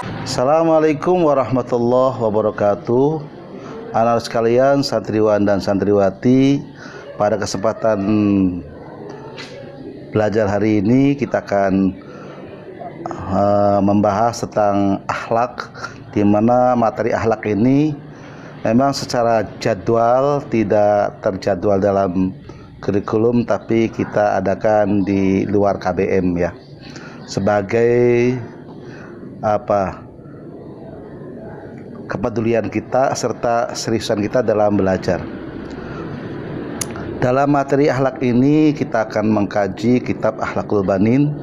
Assalamualaikum warahmatullahi wabarakatuh. Anak sekalian, santriwan dan santriwati, pada kesempatan belajar hari ini kita akan membahas tentang akhlak, di mana materi akhlak ini memang secara jadwal tidak terjadwal dalam kurikulum, tapi kita adakan di luar KBM ya, sebagai kepedulian kita serta seriusan kita dalam belajar. Dalam materi akhlak ini kita akan mengkaji kitab Akhlakul Banin.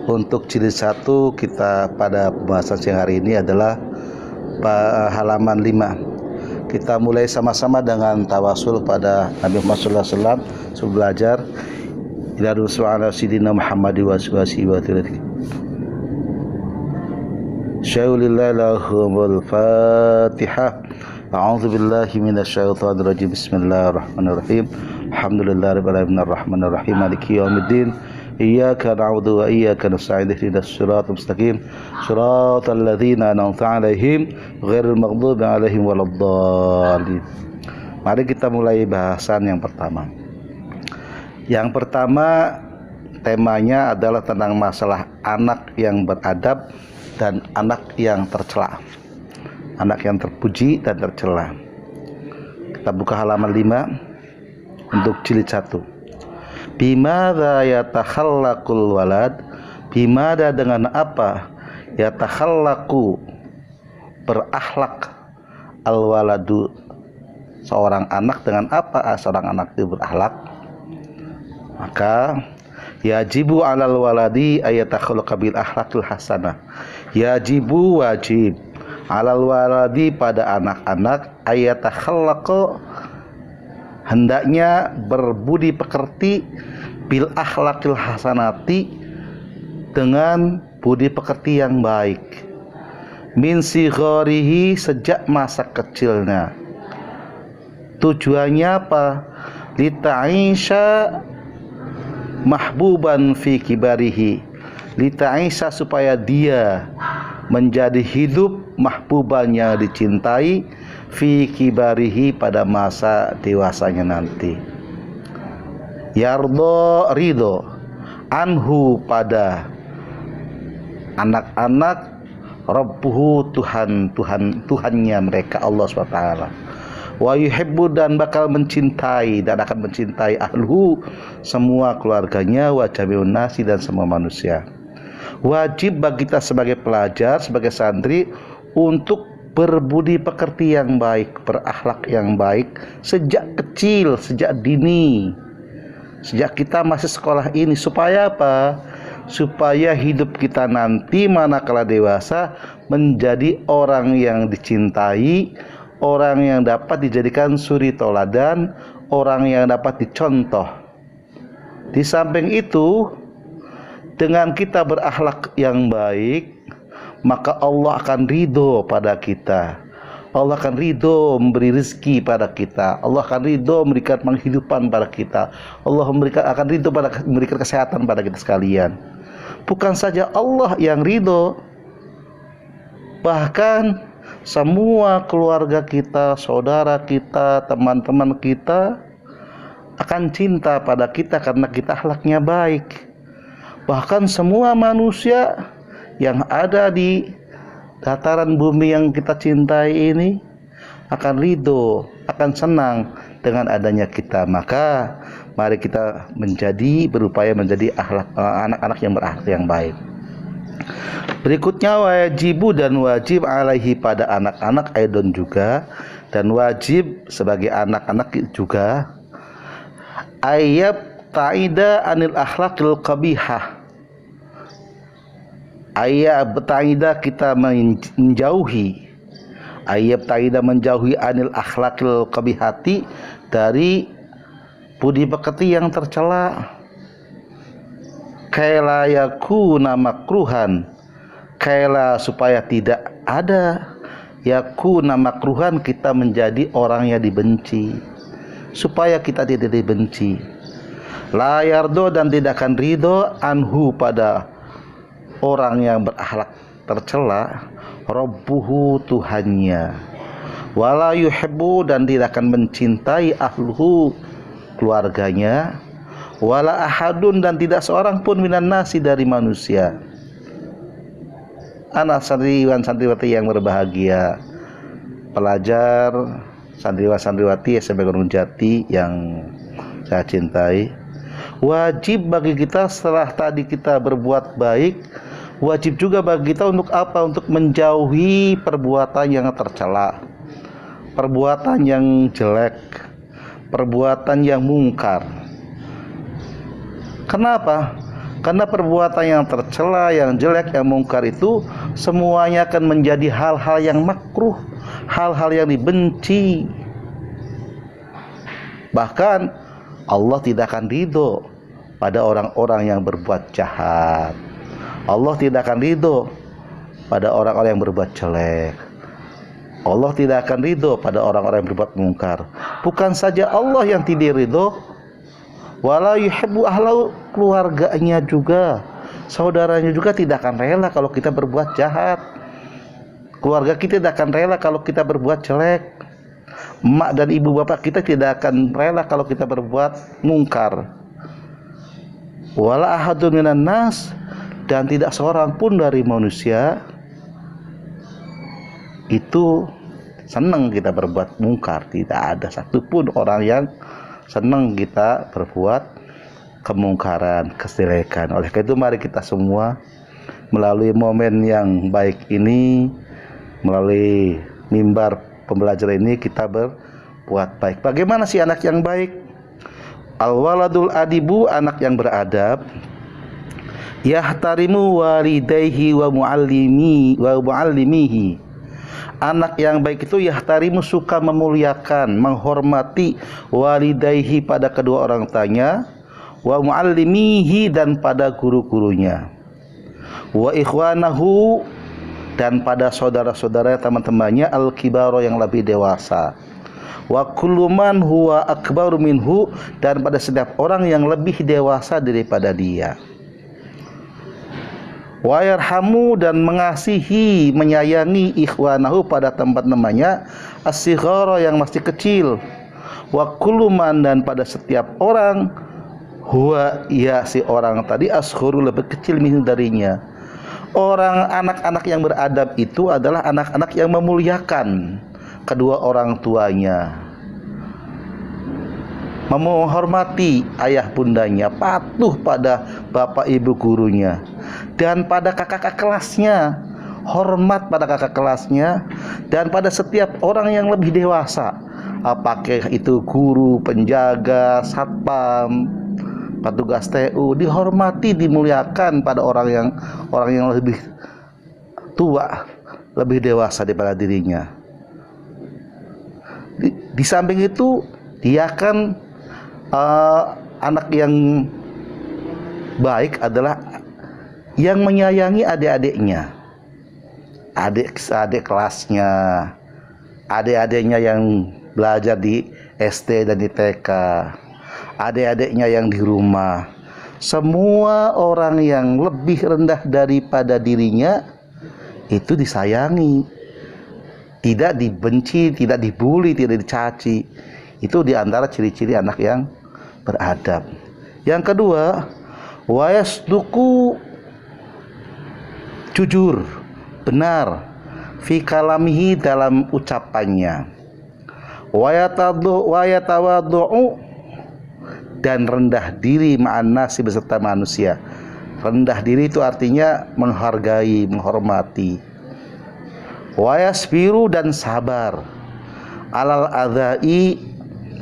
Untuk jilid 1 kita pada pembahasan siang hari ini adalah halaman 5. Kita mulai sama-sama dengan tawasul pada Nabi Muhammad SAW sebelum belajar. Ila Rasulullah Sidina Muhammad wa sallam. Syaulillahi lahumul Fatihah. A'udzu billahi minasyaitonir rajim. Bismillahirrahmanirrahim. Alhamdulillahirabbil alamin arrahmanir rahim maliki yaumiddin. Iyyaka na'budu wa iyyaka nasta'in ihdinas siratal mustaqim. Shiratal ladzina an'amta 'alaihim ghairil maghdubi 'alaihim waladdallin. Mari kita mulai bahasan yang pertama. Yang pertama temanya adalah tentang masalah anak yang beradab dan anak yang tercela, anak yang terpuji dan tercela. Kita buka halaman 5 untuk jilid 1. Bimada yatakhallaqul walad, bimada dengan apa yatakhallaku berakhlak al waladu seorang anak, dengan apa seorang anak itu berakhlak. Maka yajibu alal waladi ayatakhallaqa bil akhlaqil hasanah. Yajibu wajib alal waladi pada anak-anak ayatakhallaqa hendaknya berbudi pekerti bil akhlaqil hasanati dengan budi pekerti yang baik, min sigharihi sejak masa kecilnya. Tujuannya apa? Lita'isha mahbuban fi kibarihi, lita'isha supaya dia menjadi hidup mahbubannya dicintai fi kibarihi pada masa dewasanya nanti. Yardo ridho anhu pada anak-anak rabbuhu Tuhannya mereka, Allah SWT. Wa yuhibbu dan bakal mencintai dan akan mencintai ahluhu semua keluarganya, wa jami'un nasi dan semua manusia. Wajib bagi kita sebagai pelajar, sebagai santri untuk berbudi pekerti yang baik, berakhlak yang baik sejak kecil, sejak dini, sejak kita masih sekolah ini. Supaya apa? Supaya hidup kita nanti manakala dewasa menjadi orang yang dicintai, orang yang dapat dijadikan suri tauladan, orang yang dapat dicontoh. Di samping itu, dengan kita berakhlak yang baik, maka Allah akan ridho pada kita. Allah akan ridho memberi rezeki pada kita. Allah akan ridho memberikan penghidupan pada kita. Allah akan ridho memberikan kesehatan pada kita sekalian. Bukan saja Allah yang ridho, bahkan semua keluarga kita, saudara kita, teman-teman kita akan cinta pada kita karena kita akhlaknya baik. Bahkan semua manusia yang ada di dataran bumi yang kita cintai ini akan ridho, akan senang dengan adanya kita. Maka mari kita berupaya menjadi anak-anak yang berakhlak yang baik. Berikutnya wajibu dan wajib alaihi pada anak-anak aidon juga, dan wajib sebagai anak-anak juga ayat ta'ida anil akhlaqil qabihah. Ayat ta'ida kita menjauhi, ayat ta'ida menjauhi anil akhlaqil qabihati dari budi pekerti yang tercela. Kaila yakuna makruhan, kaila supaya tidak ada yakuna makruhan kita menjadi orang yang dibenci, supaya kita tidak dibenci. La yardo dan tidak akan ridho anhu pada orang yang berakhlak tercela, rabbuhu Tuhannya, wala yuhibbu dan tidak akan mencintai ahluhu keluarganya, wala ahadun dan tidak seorang pun minan nasi dari manusia. Anak santriwan santriwati yang berbahagia, pelajar santriwan santriwati SMP Gunung Jati yang saya cintai, wajib bagi kita setelah tadi kita berbuat baik, wajib juga bagi kita untuk apa? Untuk menjauhi perbuatan yang tercela, perbuatan yang jelek, perbuatan yang mungkar. Kenapa? Karena perbuatan yang tercela, yang jelek, yang mungkar itu semuanya akan menjadi hal-hal yang makruh, hal-hal yang dibenci. Bahkan Allah tidak akan ridho pada orang-orang yang berbuat jahat. Allah tidak akan ridho pada orang-orang yang berbuat jelek. Allah tidak akan ridho pada orang-orang yang berbuat mungkar. Bukan saja Allah yang tidak ridho, wala yuhibbu ahlahu, keluarganya juga, saudaranya juga tidak akan rela kalau kita berbuat jahat. Keluarga kita tidak akan rela kalau kita berbuat jelek. Emak dan ibu bapak kita tidak akan rela kalau kita berbuat mungkar. Wala ahadun minan nas, dan tidak seorang pun dari manusia itu senang kita berbuat mungkar. Tidak ada satupun orang yang senang kita berbuat kemungkaran, kejelekan. Oleh karena itu mari kita semua melalui momen yang baik ini, melalui mimbar pembelajaran ini, kita berbuat baik. Bagaimana sih anak yang baik? Al-waladul adibu, anak yang beradab, yahtarimu walidayhi wa muallimihi. Anak yang baik itu yahtarimu, suka memuliakan, menghormati, walidayhi pada kedua orang tuanya, wa muallimihi dan pada guru-gurunya, wa ikhwanahu dan pada saudara-saudara teman-temannya, al-kibaro yang lebih dewasa, wa kullu man huwa akbaru minhu dan pada setiap orang yang lebih dewasa daripada dia, wa yarhamu dan mengasihi, menyayangi, ikhwanahu pada teman-temannya, as-sighara yang masih kecil, wa kullu man dan pada setiap orang, huwa ya si orang tadi, asghuru lebih kecil minhu darinya. Orang anak-anak yang beradab itu adalah anak-anak yang memuliakan kedua orang tuanya, menghormati ayah bundanya, patuh pada bapak ibu gurunya, dan pada kakak kelasnya, hormat pada kakak kelasnya, dan pada setiap orang yang lebih dewasa, apakah itu guru, penjaga, satpam, petugas TU, dihormati, dimuliakan pada orang yang lebih tua, lebih dewasa daripada dirinya. Di samping itu dia akan anak yang baik adalah yang menyayangi adik-adiknya, adik kelasnya, adik-adiknya yang belajar di SD dan di TK, adik-adiknya yang di rumah. Semua orang yang lebih rendah daripada dirinya itu disayangi, tidak dibenci, tidak dibully, tidak dicaci. Itu diantara ciri-ciri anak yang beradab. Yang kedua, wayasduku, jujur, benar, fi kalamihi dalam ucapannya, wayatawaddu'u dan rendah diri ma'an nasi beserta manusia. Rendah diri itu artinya menghargai, menghormati. Wayasbiru dan sabar, alal adzai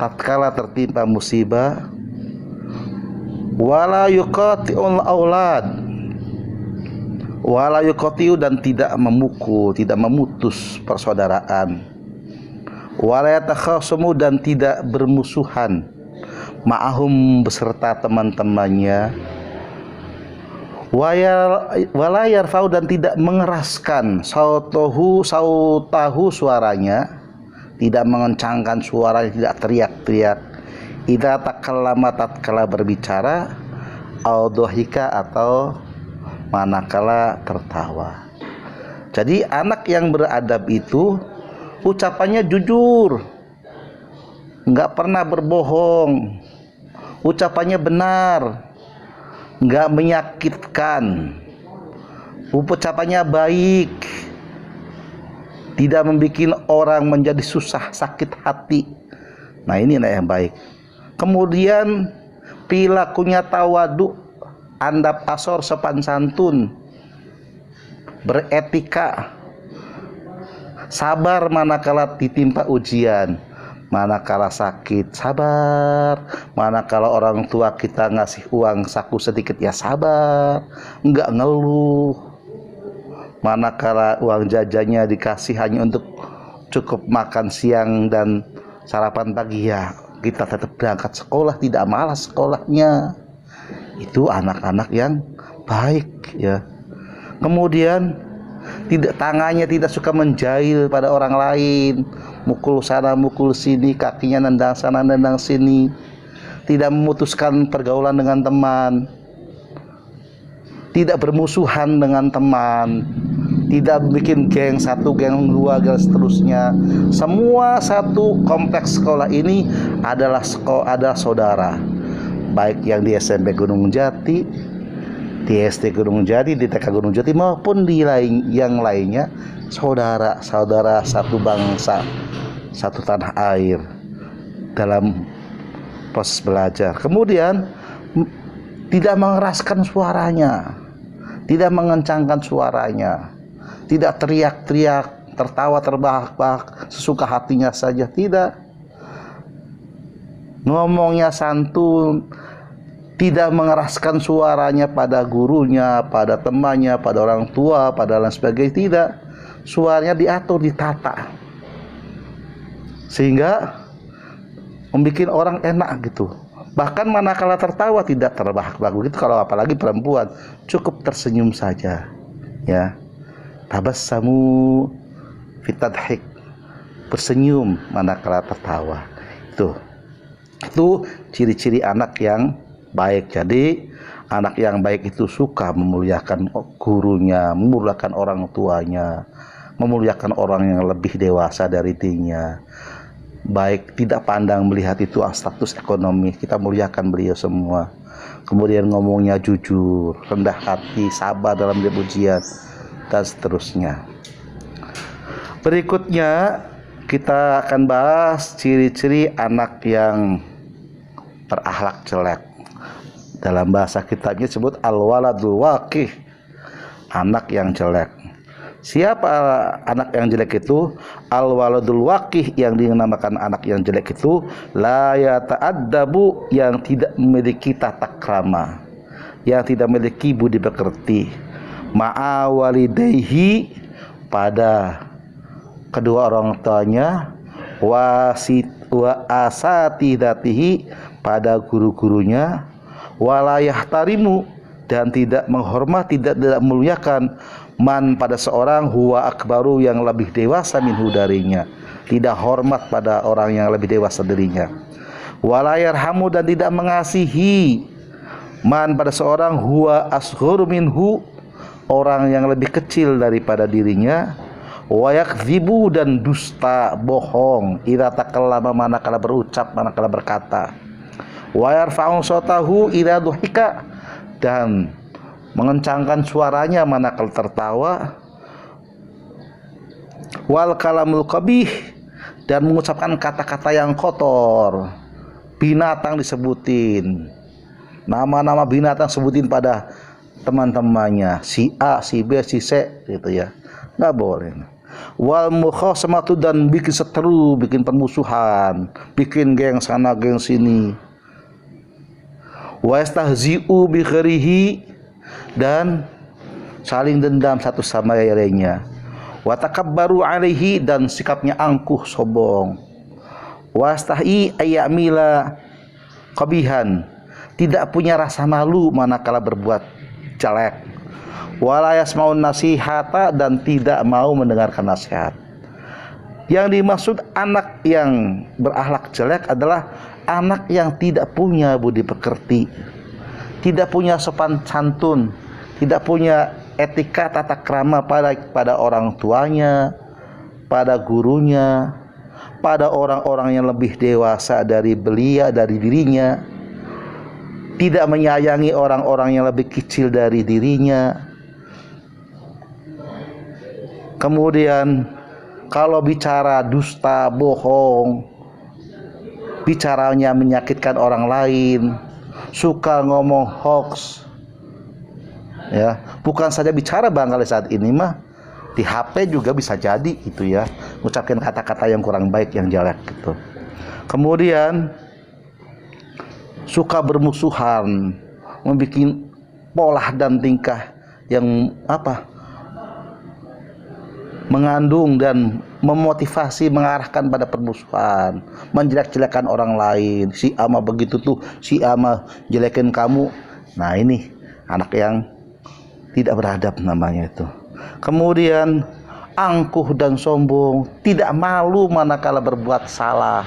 tatkala tertimpa musibah, wala yuqati'ul aulad, wala yuqati'u dan tidak memukul, tidak memutus persaudaraan, wala yatakhasamu dan tidak bermusuhan, ma'ahum beserta teman-temannya, wala yarfa'u dan tidak mengeraskan sautahu suaranya, tidak mengencangkan suaranya, tidak teriak-teriak, idza takallama tatkala berbicara, au dhahika atau manakala tertawa. Jadi anak yang beradab itu ucapannya jujur, nggak pernah berbohong, ucapannya benar, nggak menyakitkan, ucapannya baik, tidak membuat orang menjadi susah sakit hati. Nah, ini yang baik. Kemudian perilakunya tawadu, andap asor, sopan santun, beretika, sabar manakala ditimpa ujian, manakala sakit sabar, manakala orang tua kita ngasih uang saku sedikit ya sabar, enggak ngeluh, manakala uang jajannya dikasih hanya untuk cukup makan siang dan sarapan pagi, ya kita tetap berangkat sekolah, tidak malas sekolahnya. Itu anak-anak yang baik, ya. Kemudian tangannya tidak suka menjahil pada orang lain, mukul sana mukul sini, kakinya nendang sana nendang sini, tidak memutuskan pergaulan dengan teman, tidak bermusuhan dengan teman, tidak bikin geng satu, geng dua, geng seterusnya. Semua satu kompleks sekolah ini adalah saudara, baik yang di SMP Gunung Jati, di SD Gunung Jati, di TK Gunung Jati, maupun di yang lainnya, saudara satu bangsa, satu tanah air dalam proses belajar. Kemudian tidak mengeraskan suaranya, tidak mengencangkan suaranya, tidak teriak-teriak, tertawa terbahak-bahak sesuka hatinya saja, tidak. Ngomongnya santun, tidak mengeraskan suaranya pada gurunya, pada temannya, pada orang tua, pada lain sebagainya, tidak. Suaranya diatur, ditata, sehingga membuat orang enak gitu. Bahkan manakala tertawa tidak terbahak-bahak begitu. Kalau apalagi perempuan, cukup tersenyum saja, ya. Tabassamu fitadhik, bersenyum manakala tertawa. Itu ciri-ciri anak yang baik. Jadi anak yang baik itu suka memuliakan gurunya, memuliakan orang tuanya, memuliakan orang yang lebih dewasa dari dirinya. Baik, tidak pandang melihat itu status ekonomi, kita muliakan beliau semua. Kemudian ngomongnya jujur, rendah hati, sabar dalam ujian, dan seterusnya. Berikutnya kita akan bahas ciri-ciri anak yang berakhlak jelek. Dalam bahasa kitabnya disebut al-waladul waqih, anak yang jelek. Siapa anak yang jelek itu? Al-waladul waqih, yang dinamakan anak yang jelek itu la yata'addabu, yang tidak memiliki tata krama, yang tidak memiliki budi pekerti, ma'a walidayhi, pada kedua orang tuanya, wa asatidatihi, pada guru-gurunya, walayah tarimu, dan tidak menghormati, tidak memuliakan, man, pada seorang, huwa akbaru, yang lebih dewasa minhu, darinya, tidak hormat pada orang yang lebih dewasa darinya. Walayarhamu, dan tidak mengasihi, man, pada seorang, huwa asghuru minhu, orang yang lebih kecil daripada dirinya. Wayakdzibu, dan dusta, bohong, idza takallama, manakala berucap, manakala berkata. Wa yarfa'u sautahu idza duhika, dan mengencangkan suaranya manakala tertawa. Wal kalamul qabih, dan mengucapkan kata-kata yang kotor. Binatang disebutin, nama-nama binatang sebutin pada teman-temannya, si A, si B, si C, gitu ya, nggak boleh. Wal mukhasamatu, dan bikin seteru, bikin permusuhan, bikin geng sana geng sini. Wa yastahzi'u bi ghairihi, dan saling dendam satu sama lainnya. Wa takabbaru alaihi, dan sikapnya angkuh, sombong. Wa yastahi ayyamila qabihan, tidak punya rasa malu manakala berbuat jelek. Wa la yasmaun nasihata, dan tidak mau mendengarkan nasihat. Yang dimaksud anak yang berakhlak jelek adalah anak yang tidak punya budi pekerti, tidak punya sopan santun, tidak punya etika tata krama pada orang tuanya, pada gurunya, pada orang-orang yang lebih dewasa dari dirinya, tidak menyayangi orang-orang yang lebih kecil dari dirinya. Kemudian kalau bicara dusta, bohong, bicaranya menyakitkan orang lain, suka ngomong hoax, ya, bukan saja bicara barangkali saat ini mah di HP juga bisa jadi gitu ya, mengucapkan kata-kata yang kurang baik, yang jelek gitu. Kemudian suka bermusuhan, membuat pola dan tingkah yang mengandung dan memotivasi mengarahkan pada permusuhan, menjelek-jelekan orang lain. Si ama begitu tuh, si ama jelekin kamu. Nah, ini anak yang tidak beradab namanya itu. Kemudian angkuh dan sombong, tidak malu manakala berbuat salah,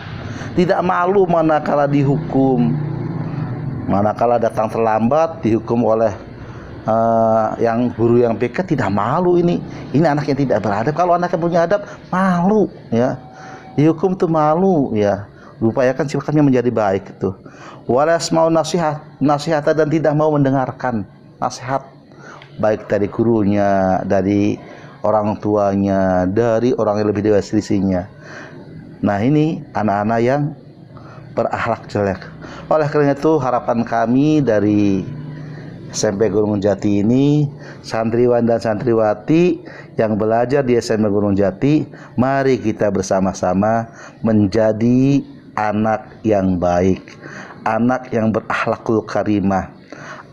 tidak malu manakala dihukum, manakala datang terlambat dihukum oleh yang guru yang PK, tidak malu. Ini anak yang tidak beradab. Kalau anak yang punya adab, malu ya, dihukum tuh malu ya, upayakan sikapnya menjadi baik itu. Walas mau nasihat dan tidak mau mendengarkan nasihat, baik dari gurunya, dari orang tuanya, dari orang yang lebih dewasa sisinya. Nah, ini anak-anak yang berakhlak jelek. Oleh karena itu, harapan kami dari SMP Gunung Jati ini, santriwan dan santriwati yang belajar di SMP Gunung Jati, mari kita bersama-sama menjadi anak yang baik, anak yang berakhlakul karimah,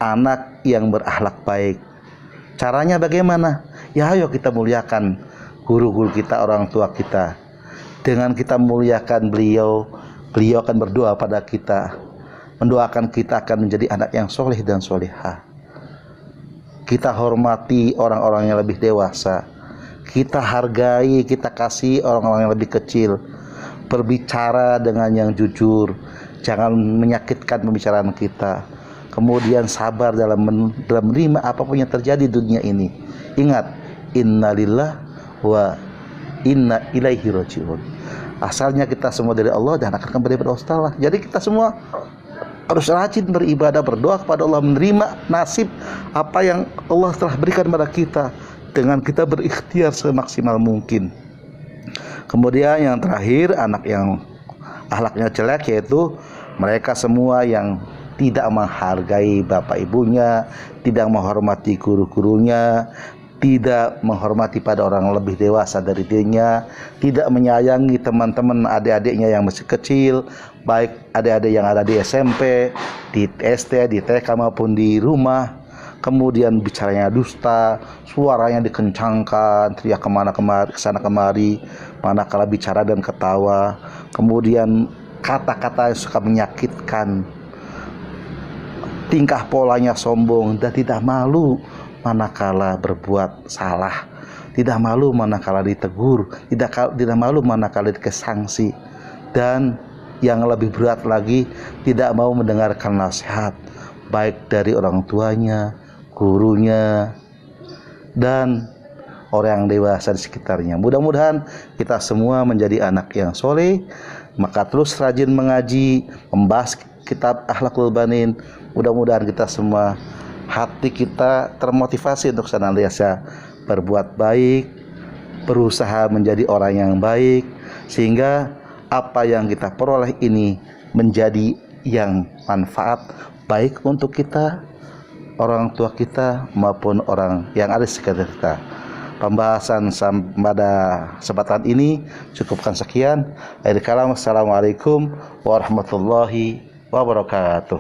anak yang berakhlak baik. Caranya bagaimana? Ya, ayo kita muliakan guru-guru kita, orang tua kita. Dengan kita muliakan beliau akan berdoa pada kita, mendoakan kita akan menjadi anak yang soleh dan solehah. Kita hormati orang-orang yang lebih dewasa, kita hargai, kita kasih orang-orang yang lebih kecil. Berbicara dengan yang jujur, jangan menyakitkan pembicaraan kita. Kemudian sabar dalam menerima apapun yang terjadi di dunia ini. Ingat, innalillah wa inna ilaihi rajiun. Asalnya kita semua dari Allah dan akan kembali kepada Allah. Jadi kita semua harus rajin beribadah, berdoa kepada Allah, menerima nasib apa yang Allah telah berikan kepada kita dengan kita berikhtiar semaksimal mungkin. Kemudian yang terakhir, anak yang akhlaknya jelek, yaitu mereka semua yang tidak menghargai bapak ibunya, tidak menghormati guru-gurunya, tidak menghormati pada orang lebih dewasa dari dirinya, tidak menyayangi teman-teman adik-adiknya yang masih kecil, baik adik-adik yang ada di SMP, di SD, di TK maupun di rumah. Kemudian bicaranya dusta, suaranya dikencangkan, teriak kemana-kemari, kesana kemari, manakala bicara dan ketawa. Kemudian kata-kata yang suka menyakitkan, tingkah polanya sombong dan tidak malu manakala berbuat salah, tidak malu manakala ditegur, tidak malu manakala dikasih sanksi, dan yang lebih berat lagi, tidak mau mendengarkan nasihat baik dari orang tuanya, gurunya, dan orang yang dewasa di sekitarnya. Mudah-mudahan kita semua menjadi anak yang soleh, maka terus rajin mengaji, membahas kitab Akhlakul Banin. Mudah-mudahan kita semua hati kita termotivasi untuk senantiasa berbuat baik, berusaha menjadi orang yang baik, sehingga apa yang kita peroleh ini menjadi yang manfaat baik untuk kita, orang tua kita, maupun orang yang ada di sekitar kita. Pembahasan pada kesempatan ini cukupkan sekian. Akhir kalam, assalamualaikum warahmatullahi wabarakatuh.